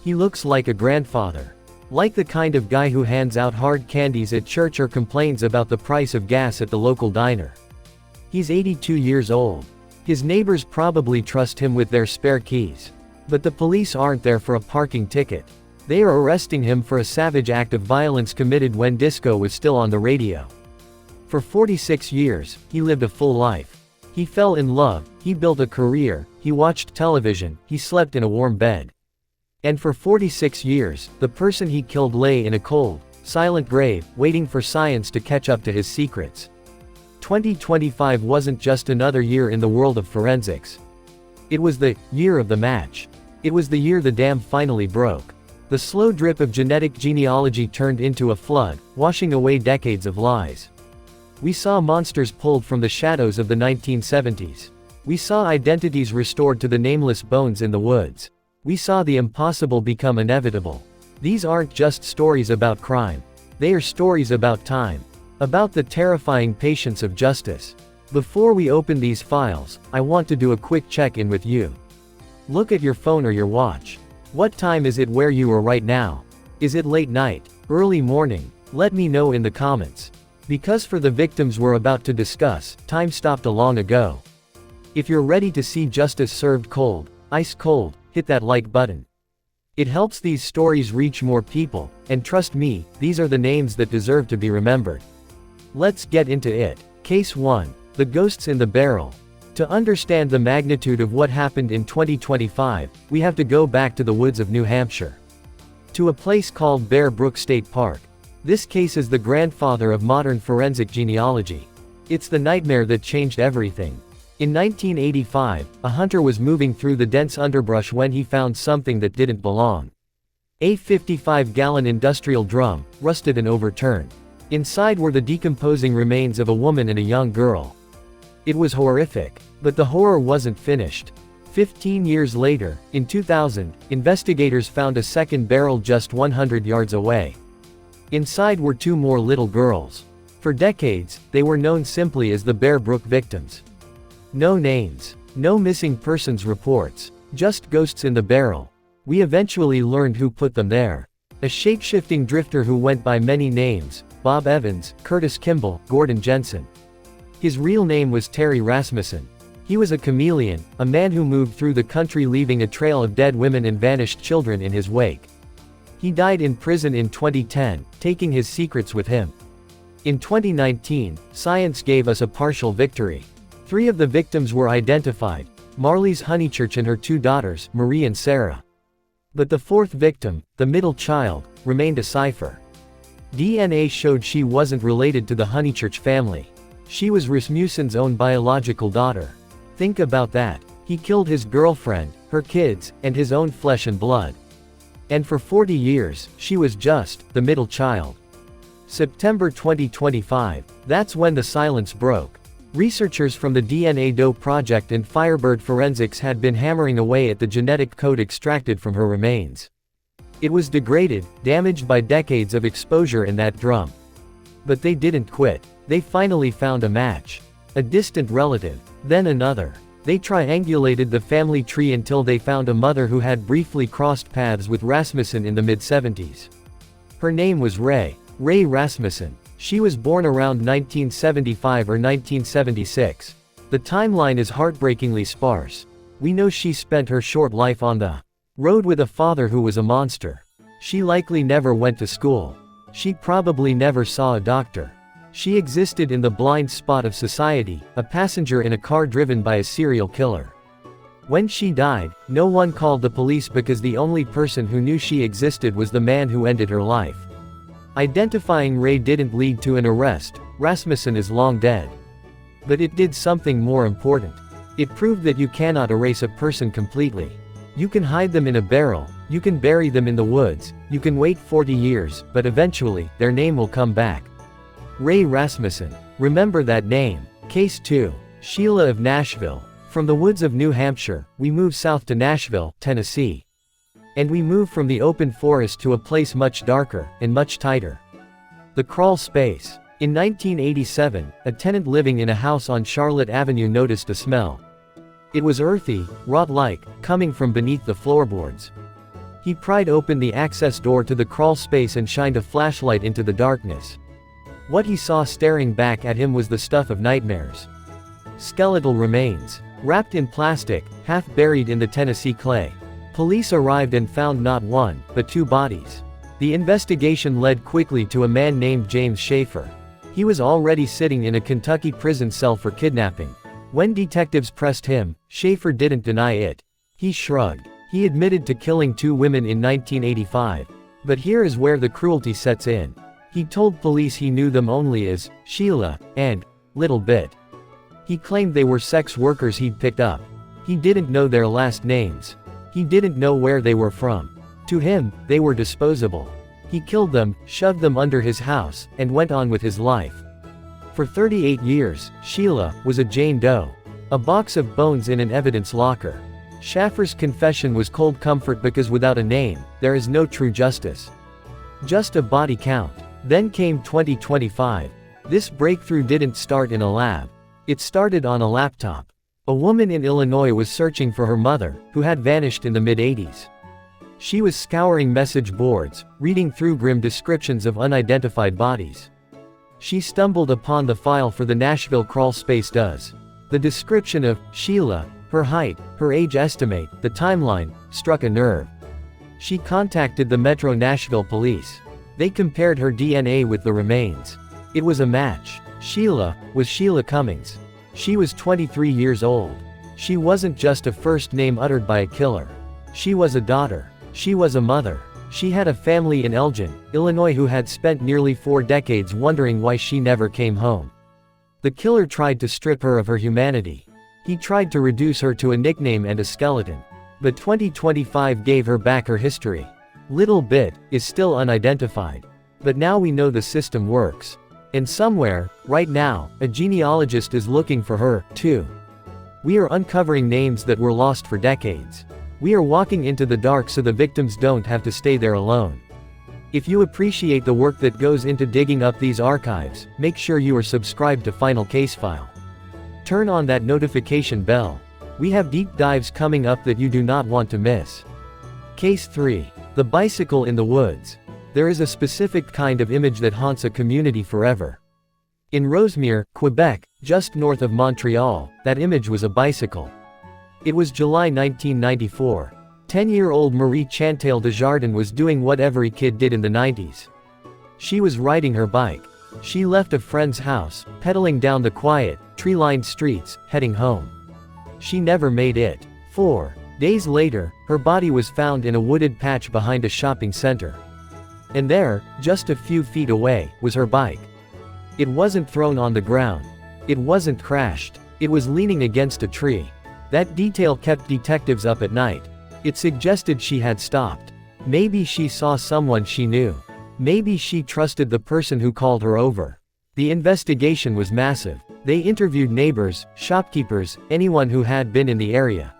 He looks like a grandfather. Like the kind of guy who hands out hard candies at church or complains about the price of gas at the local diner. He's 82 years old. His neighbors probably trust him with their spare keys. But the police aren't there for a parking ticket. They are arresting him for a savage act of violence committed when disco was still on the radio. For 46 years, he lived a full life. He fell in love, he built a career, he watched television, he slept in a warm bed. And for 46 years, the person he killed lay in a cold, silent grave, waiting for science to catch up to his secrets. 2025 wasn't just another year in the world of forensics. It was the year of the match. It was the year the dam finally broke. The slow drip of genetic genealogy turned into a flood, washing away decades of lies. We saw monsters pulled from the shadows of the 1970s. We saw identities restored to the nameless bones in the woods. We saw the impossible become inevitable. These aren't just stories about crime. They are stories about time. About the terrifying patience of justice. Before we open these files, I want to do a quick check-in with you. Look at your phone or your watch. What time is it where you are right now? Is it late night? Early morning? Let me know in the comments. Because for the victims we're about to discuss, time stopped long ago. If you're ready to see justice served cold, ice cold, hit that like button. It helps these stories reach more people, and trust me, these are the names that deserve to be remembered. Let's get into it. Case 1. The Ghosts in the Barrel. To understand the magnitude of what happened in 2025, we have to go back to the woods of New Hampshire. To a place called Bear Brook State Park. This case is the grandfather of modern forensic genealogy. It's the nightmare that changed everything. In 1985, a hunter was moving through the dense underbrush when he found something that didn't belong. A 55-gallon industrial drum, rusted and overturned. Inside were the decomposing remains of a woman and a young girl. It was horrific. But the horror wasn't finished. 15 years later, in 2000, investigators found a second barrel just 100 yards away. Inside were two more little girls. For decades, they were known simply as the Bear Brook victims. No names. No missing persons reports. Just ghosts in the barrel. We eventually learned who put them there. A shape-shifting drifter who went by many names: Bob Evans, Curtis Kimball, Gordon Jensen. His real name was Terry Rasmussen. He was a chameleon, a man who moved through the country leaving a trail of dead women and vanished children in his wake. He died in prison in 2010, taking his secrets with him. In 2019, science gave us a partial victory. 3 of the victims were identified: Marlise Honeychurch and her 2 daughters, Marie and Sarah. But the 4th victim, the middle child, remained a cipher. DNA showed she wasn't related to the Honeychurch family. She was Rasmussen's own biological daughter. Think about that. He killed his girlfriend, her kids, and his own flesh and blood. And for 40 years, she was just the middle child. September 2025, that's when the silence broke. Researchers from the DNA Doe Project and Firebird Forensics had been hammering away at the genetic code extracted from her remains. It was degraded, damaged by decades of exposure in that drum. But they didn't quit. They finally found a match. A distant relative. Then another. They triangulated the family tree until they found a mother who had briefly crossed paths with Rasmussen in the mid-70s. Her name was Ray Rasmussen. She was born around 1975 or 1976. The timeline is heartbreakingly sparse. We know she spent her short life on the road with a father who was a monster. She likely never went to school. She probably never saw a doctor. She existed in the blind spot of society, a passenger in a car driven by a serial killer. When she died, no one called the police because the only person who knew she existed was the man who ended her life. Identifying Ray didn't lead to an arrest. Rasmussen is long dead. But it did something more important. It proved that you cannot erase a person completely. You can hide them in a barrel, you can bury them in the woods, you can wait 40 years, but eventually, their name will come back. Ray Rasmussen. Remember that name. Case 2. Sheila of Nashville. From the woods of New Hampshire, we move south to Nashville, Tennessee. And we move from the open forest to a place much darker, and much tighter. The crawl space. In 1987, a tenant living in a house on Charlotte Avenue noticed a smell. It was earthy, rot-like, coming from beneath the floorboards. He pried open the access door to the crawl space and shined a flashlight into the darkness. What he saw staring back at him was the stuff of nightmares. Skeletal remains, wrapped in plastic, half buried in the Tennessee clay. Police arrived and found not one, but two bodies. The investigation led quickly to a man named James Schaefer. He was already sitting in a Kentucky prison cell for kidnapping. When detectives pressed him, Schaefer didn't deny it. He shrugged. He admitted to killing two women in 1985. But here is where the cruelty sets in. He told police he knew them only as Sheila and Little Bit. He claimed they were sex workers he'd picked up. He didn't know their last names. He didn't know where they were from. To him, they were disposable. He killed them, shoved them under his house, and went on with his life. For 38 years, Sheila was a Jane Doe. A box of bones in an evidence locker. Schaefer's confession was cold comfort because without a name, there is no true justice. Just a body count. Then came 2025. This breakthrough didn't start in a lab. It started on a laptop. A woman in Illinois was searching for her mother, who had vanished in the mid-80s. She was scouring message boards, reading through grim descriptions of unidentified bodies. She stumbled upon the file for the Nashville crawl space does. The description of Sheila, her height, her age estimate, the timeline, struck a nerve. She contacted the Metro Nashville police. They compared her DNA with the remains. It was a match. Sheila was Sheila Cummings. She was 23 years old. She wasn't just a first name uttered by a killer. She was a daughter. She was a mother. She had a family in Elgin, Illinois who had spent nearly 4 decades wondering why she never came home. The killer tried to strip her of her humanity. He tried to reduce her to a nickname and a skeleton. But 2025 gave her back her history. Little Bit is still unidentified. But now we know the system works. And somewhere, right now, a genealogist is looking for her, too. We are uncovering names that were lost for decades. We are walking into the dark so the victims don't have to stay there alone. If you appreciate the work that goes into digging up these archives, make sure you are subscribed to Final Casefile. Turn on that notification bell. We have deep dives coming up that you do not want to miss. Case 3. The Bicycle in the Woods. There is a specific kind of image that haunts a community forever. In Rosemere, Quebec, just north of Montreal, that image was a bicycle. It was July 1994. 10-year-old Marie Chantal Desjardins was doing what every kid did in the 90s. She was riding her bike. She left a friend's house, pedaling down the quiet, tree-lined streets, heading home. She never made it. 4 days later, her body was found in a wooded patch behind a shopping center. And there, just a few feet away, was her bike. It wasn't thrown on the ground. It wasn't crashed. It was leaning against a tree. That detail kept detectives up at night. It suggested she had stopped. Maybe she saw someone she knew. Maybe she trusted the person who called her over. The investigation was massive. They interviewed neighbors, shopkeepers, anyone who had been in the area.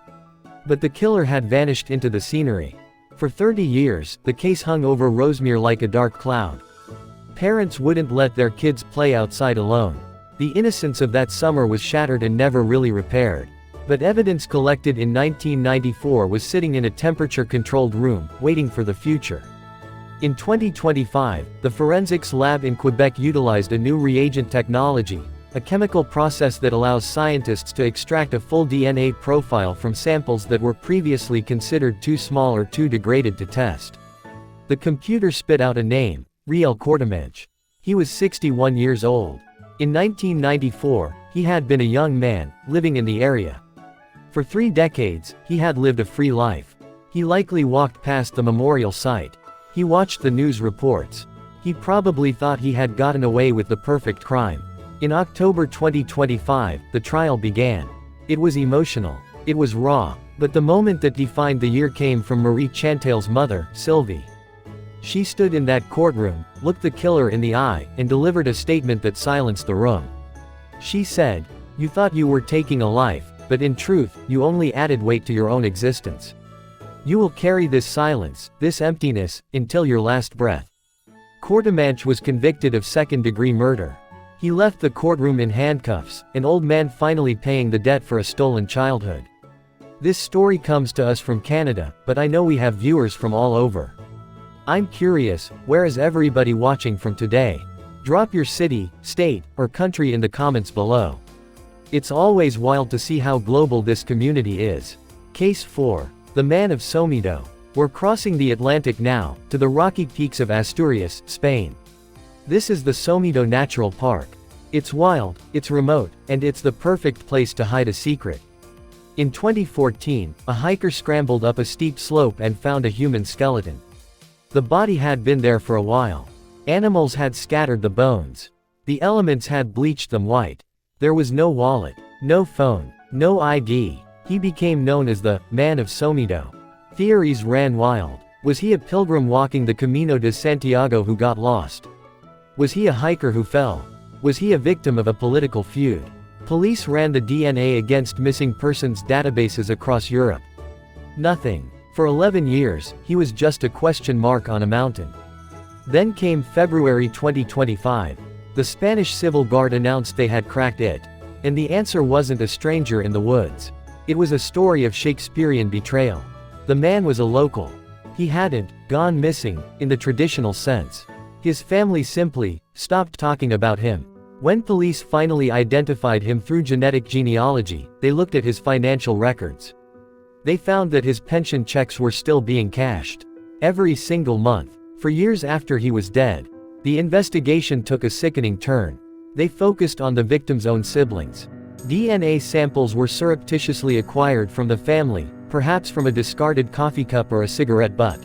But the killer had vanished into the scenery. For 30 years, the case hung over Rosemere like a dark cloud. Parents wouldn't let their kids play outside alone. The innocence of that summer was shattered and never really repaired. But evidence collected in 1994 was sitting in a temperature-controlled room, waiting for the future. In 2025, the forensics lab in Quebec utilized a new reagent technology, a chemical process that allows scientists to extract a full DNA profile from samples that were previously considered too small or too degraded to test. The computer spit out a name, Riel Courtemanche. He was 61 years old. In 1994, he had been a young man, living in the area. For 3 decades, he had lived a free life. He likely walked past the memorial site. He watched the news reports. He probably thought he had gotten away with the perfect crime. In October 2025, the trial began. It was emotional. It was raw. But the moment that defined the year came from Marie Chantal's mother, Sylvie. She stood in that courtroom, looked the killer in the eye, and delivered a statement that silenced the room. She said, "You thought you were taking a life, but in truth, you only added weight to your own existence. You will carry this silence, this emptiness, until your last breath." Courtemanche was convicted of second-degree murder. He left the courtroom in handcuffs, an old man finally paying the debt for a stolen childhood. This story comes to us from Canada, but I know we have viewers from all over. I'm curious, where is everybody watching from today? Drop your city, state, or country in the comments below. It's always wild to see how global this community is. Case 4. The Man of Somiedo. We're crossing the Atlantic now, to the rocky peaks of Asturias, Spain. This is the Somiedo Natural Park. It's wild, it's remote, and it's the perfect place to hide a secret. In 2014, a hiker scrambled up a steep slope and found a human skeleton. The body had been there for a while. Animals had scattered the bones. The elements had bleached them white. There was no wallet, no phone, no ID. He became known as the Man of Somiedo. Theories ran wild. Was he a pilgrim walking the Camino de Santiago who got lost? Was he a hiker who fell? Was he a victim of a political feud? Police ran the DNA against missing persons databases across Europe. Nothing. For 11 years, he was just a question mark on a mountain. Then came February 2025. The Spanish Civil Guard announced they had cracked it. And the answer wasn't a stranger in the woods. It was a story of Shakespearean betrayal. The man was a local. He hadn't gone missing, in the traditional sense. His family simply stopped talking about him. When police finally identified him through genetic genealogy, they looked at his financial records. They found that his pension checks were still being cashed. Every single month. For years after he was dead. The investigation took a sickening turn. They focused on the victim's own siblings. DNA samples were surreptitiously acquired from the family, perhaps from a discarded coffee cup or a cigarette butt.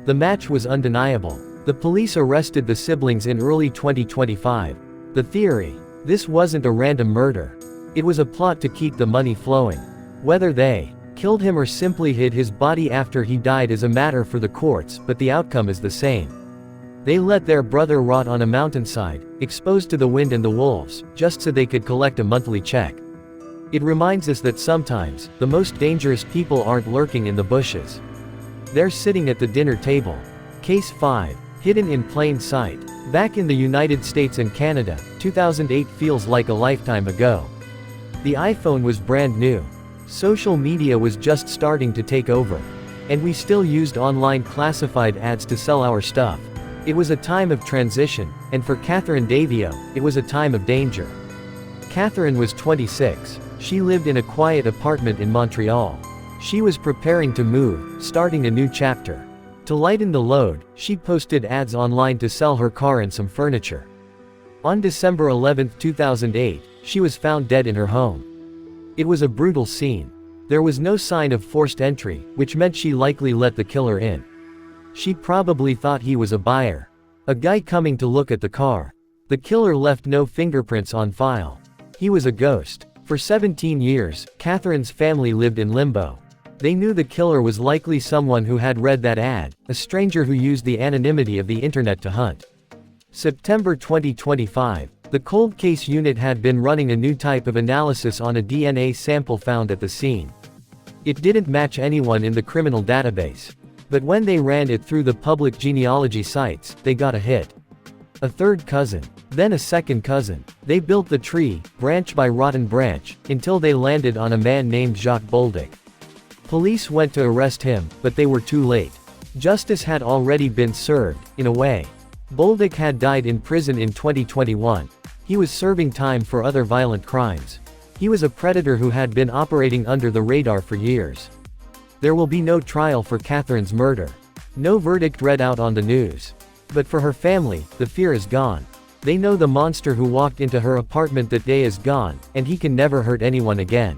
The match was undeniable. The police arrested the siblings in early 2025. The theory: this wasn't a random murder. It was a plot to keep the money flowing. Whether they killed him or simply hid his body after he died is a matter for the courts, but the outcome is the same. They let their brother rot on a mountainside, exposed to the wind and the wolves, just so they could collect a monthly check. It reminds us that sometimes, the most dangerous people aren't lurking in the bushes. They're sitting at the dinner table. Case 5. Hidden in plain sight. Back in the United States and Canada, 2008 feels like a lifetime ago. The iPhone was brand new. Social media was just starting to take over. And we still used online classified ads to sell our stuff. It was a time of transition, and for Catherine Davio, it was a time of danger. Catherine was 26. She lived in a quiet apartment in Montreal. She was preparing to move, starting a new chapter. To lighten the load, she posted ads online to sell her car and some furniture. On December 11, 2008, she was found dead in her home. It was a brutal scene. There was no sign of forced entry, which meant she likely let the killer in. She probably thought he was a buyer. A guy coming to look at the car. The killer left no fingerprints on file. He was a ghost. For 17 years, Catherine's family lived in limbo. They knew the killer was likely someone who had read that ad, a stranger who used the anonymity of the internet to hunt. September 2025. The cold case unit had been running a new type of analysis on a DNA sample found at the scene. It didn't match anyone in the criminal database. But when they ran it through the public genealogy sites, they got a hit. A third cousin. Then a second cousin. They built the tree, branch by rotten branch, until they landed on a man named Jacques Bolduc. Police went to arrest him, but they were too late. Justice had already been served, in a way. Bolduc had died in prison in 2021. He was serving time for other violent crimes. He was a predator who had been operating under the radar for years. There will be no trial for Catherine's murder. No verdict read out on the news. But for her family, the fear is gone. They know the monster who walked into her apartment that day is gone, and he can never hurt anyone again.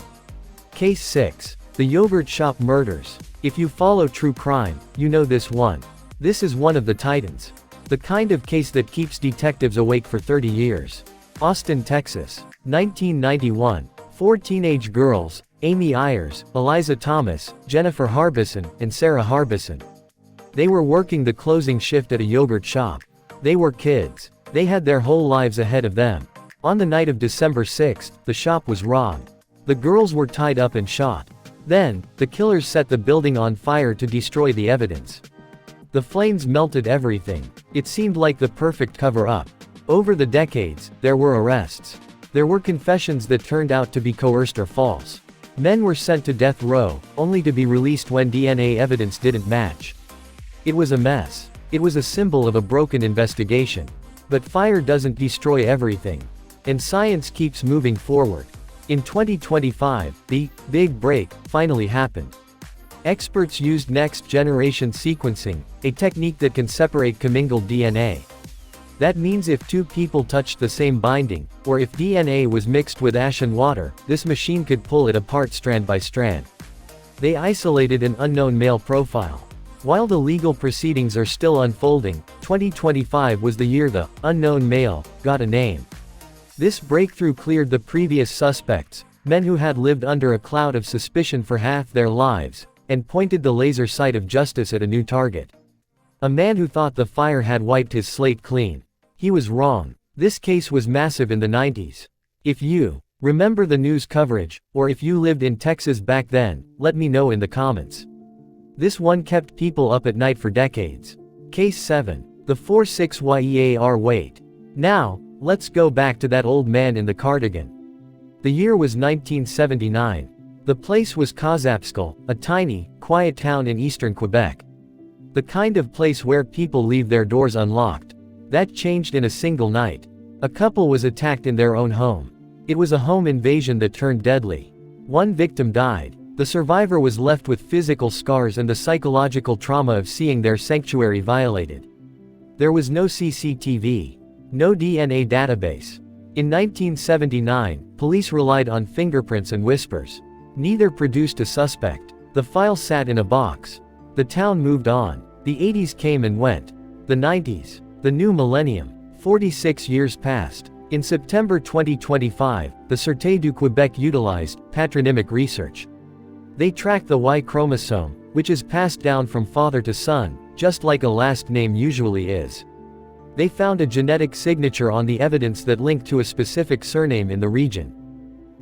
Case 6. The Yogurt Shop Murders. If you follow true crime, you know this one. This is one of the titans. The kind of case that keeps detectives awake for 30 years. Austin, Texas. 1991. 4 teenage girls, Amy Ayers, Eliza Thomas, Jennifer Harbison, and Sarah Harbison. They were working the closing shift at a yogurt shop. They were kids. They had their whole lives ahead of them. On the night of December 6th, the shop was robbed. The girls were tied up and shot. Then, the killers set the building on fire to destroy the evidence. The flames melted everything. It seemed like the perfect cover-up. Over the decades, there were arrests. There were confessions that turned out to be coerced or false. Men were sent to death row, only to be released when DNA evidence didn't match. It was a mess. It was a symbol of a broken investigation. But fire doesn't destroy everything. And science keeps moving forward. In 2025, the big break finally happened. Experts used next-generation sequencing, a technique that can separate commingled DNA. That means if two people touched the same binding, or if DNA was mixed with ash and water, this machine could pull it apart strand by strand. They isolated an unknown male profile. While the legal proceedings are still unfolding, 2025 was the year the unknown male got a name. This breakthrough cleared the previous suspects, men who had lived under a cloud of suspicion for half their lives, and pointed the laser sight of justice at a new target. A man who thought the fire had wiped his slate clean. He was wrong. This case was massive in the 90s. If you remember the news coverage, or if you lived in Texas back then, let me know in the comments. This one kept people up at night for decades. Case 7. The 46YEAR Wait. Now, let's go back to that old man in the cardigan. The year was 1979. The place was Casefile, a tiny, quiet town in eastern Quebec. The kind of place where people leave their doors unlocked. That changed in a single night. A couple was attacked in their own home. It was a home invasion that turned deadly. One victim died. The survivor was left with physical scars and the psychological trauma of seeing their sanctuary violated. There was no CCTV. No DNA database. In 1979, police relied on fingerprints and whispers. Neither produced a suspect. The file sat in a box. The town moved on. The 80s came and went. The 90s. The new millennium. 46 years passed. In September 2025, the Sûreté du Québec utilized patronymic research. They tracked the Y chromosome, which is passed down from father to son, just like a last name usually is. They found a genetic signature on the evidence that linked to a specific surname in the region.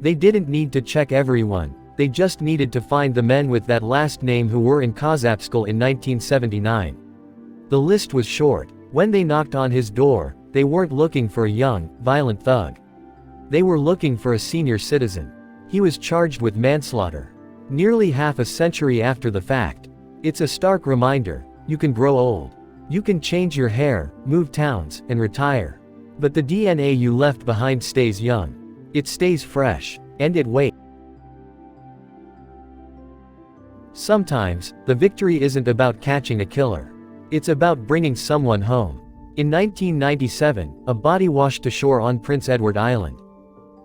They didn't need to check everyone. They just needed to find the men with that last name who were in Casefile in 1979. The list was short. When they knocked on his door, they weren't looking for a young, violent thug. They were looking for a senior citizen. He was charged with manslaughter. Nearly half a century after the fact. It's a stark reminder, you can grow old. You can change your hair, move towns, and retire. But the DNA you left behind stays young. It stays fresh. And it waits. Sometimes, the victory isn't about catching a killer. It's about bringing someone home. In 1997, a body washed ashore on Prince Edward Island.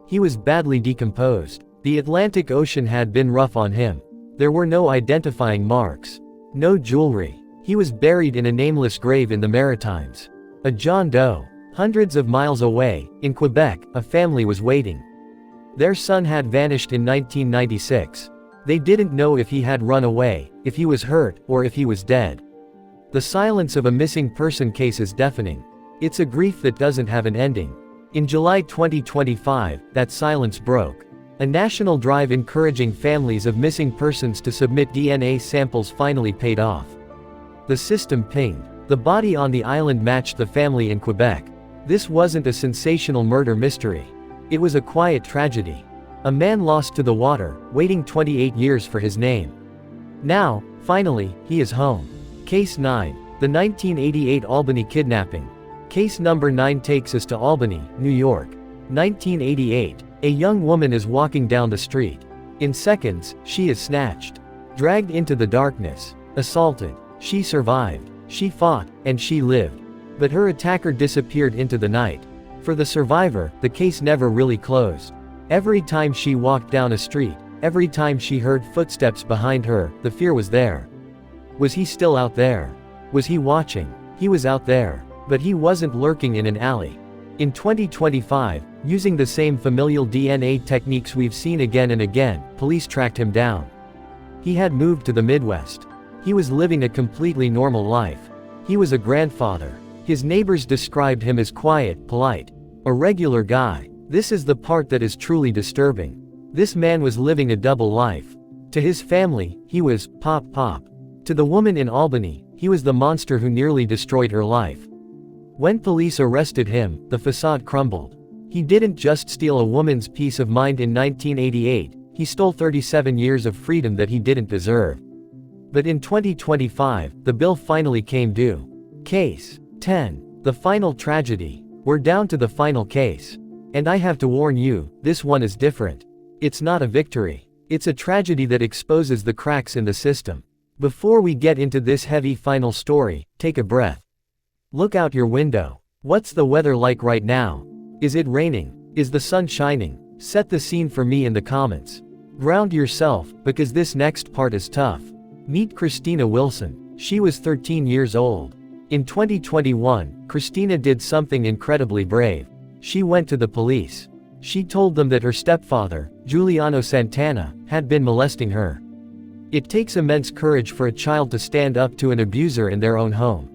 He was badly decomposed. The Atlantic Ocean had been rough on him. There were no identifying marks. No jewelry. He was buried in a nameless grave in the Maritimes. A John Doe. Hundreds of miles away, in Quebec, a family was waiting. Their son had vanished in 1996. They didn't know if he had run away, if he was hurt, or if he was dead. The silence of a missing person case is deafening. It's a grief that doesn't have an ending. In July 2025, that silence broke. A national drive encouraging families of missing persons to submit DNA samples finally paid off. The system pinged. The body on the island matched the family in Quebec. This wasn't a sensational murder mystery. It was a quiet tragedy. A man lost to the water, waiting 28 years for his name. Now, finally, he is home. Case 9. The 1988 Albany kidnapping. Case number 9 takes us to Albany, New York. 1988. A young woman is walking down the street. In seconds, she is snatched. Dragged into the darkness. Assaulted. She survived. She fought, and she lived. But her attacker disappeared into the night. For the survivor, the case never really closed. Every time she walked down a street, every time she heard footsteps behind her, the fear was there. Was he still out there? Was he watching? He was out there. But he wasn't lurking in an alley. In 2025, using the same familial DNA techniques we've seen again and again, police tracked him down. He had moved to the Midwest. He was living a completely normal life. He was a grandfather. His neighbors described him as quiet, polite. A regular guy. This is the part that is truly disturbing. This man was living a double life. To his family, he was Pop. To the woman in Albany, he was the monster who nearly destroyed her life. When police arrested him, the facade crumbled. He didn't just steal a woman's peace of mind in 1988, He stole 37 years of freedom that he didn't deserve. But in 2025, the bill finally came due. Case 10. The final tragedy. We're down to the final case. And I have to warn you, this one is different. It's not a victory. It's a tragedy that exposes the cracks in the system. Before we get into this heavy final story, take a breath. Look out your window. What's the weather like right now? Is it raining? Is the sun shining? Set the scene for me in the comments. Ground yourself, because this next part is tough. Meet Christina Wilson. She was 13 years old. In 2021, Christina did something incredibly brave. She went to the police. She told them that her stepfather, Giuliano Santana, had been molesting her. It takes immense courage for a child to stand up to an abuser in their own home.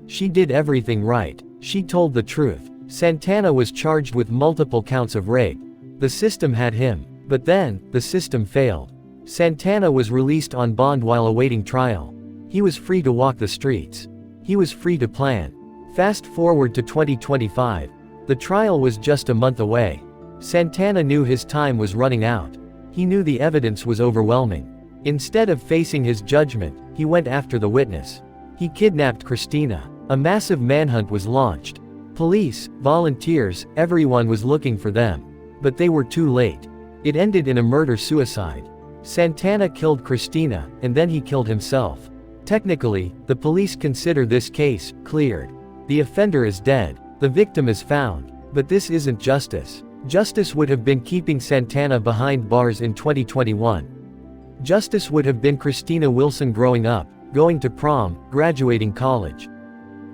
She did everything right. She told the truth. Santana was charged with multiple counts of rape. The system had him. But then, the system failed. Santana was released on bond while awaiting trial. He was free to walk the streets. He was free to plan. Fast forward to 2025. The trial was just a month away. Santana knew his time was running out. He knew the evidence was overwhelming. Instead of facing his judgment, he went after the witness. He kidnapped Christina. A massive manhunt was launched. Police, volunteers, everyone was looking for them. But they were too late. It ended in a murder-suicide. Santana killed Christina, and then he killed himself. Technically, the police consider this case cleared. The offender is dead. The victim is found. But this isn't justice. Justice would have been keeping Santana behind bars in 2021. Justice would have been Christina Wilson growing up, going to prom, graduating college.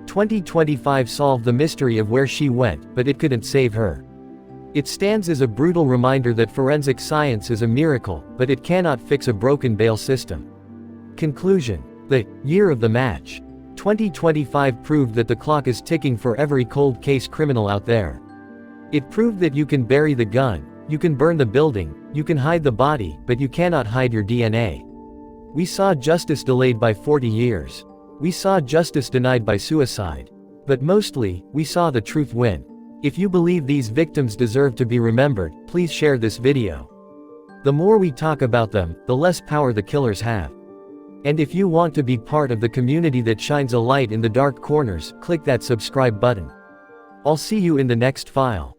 2025 solved the mystery of where she went, but it couldn't save her. It stands as a brutal reminder that forensic science is a miracle, but it cannot fix a broken bail system. Conclusion. The year of the match. 2025 proved that the clock is ticking for every cold case criminal out there. It proved that you can bury the gun, you can burn the building, you can hide the body, but you cannot hide your DNA. We saw justice delayed by 40 years. We saw justice denied by suicide. But mostly, we saw the truth win. If you believe these victims deserve to be remembered, please share this video. The more we talk about them, the less power the killers have. And if you want to be part of the community that shines a light in the dark corners, click that subscribe button. I'll see you in the next file.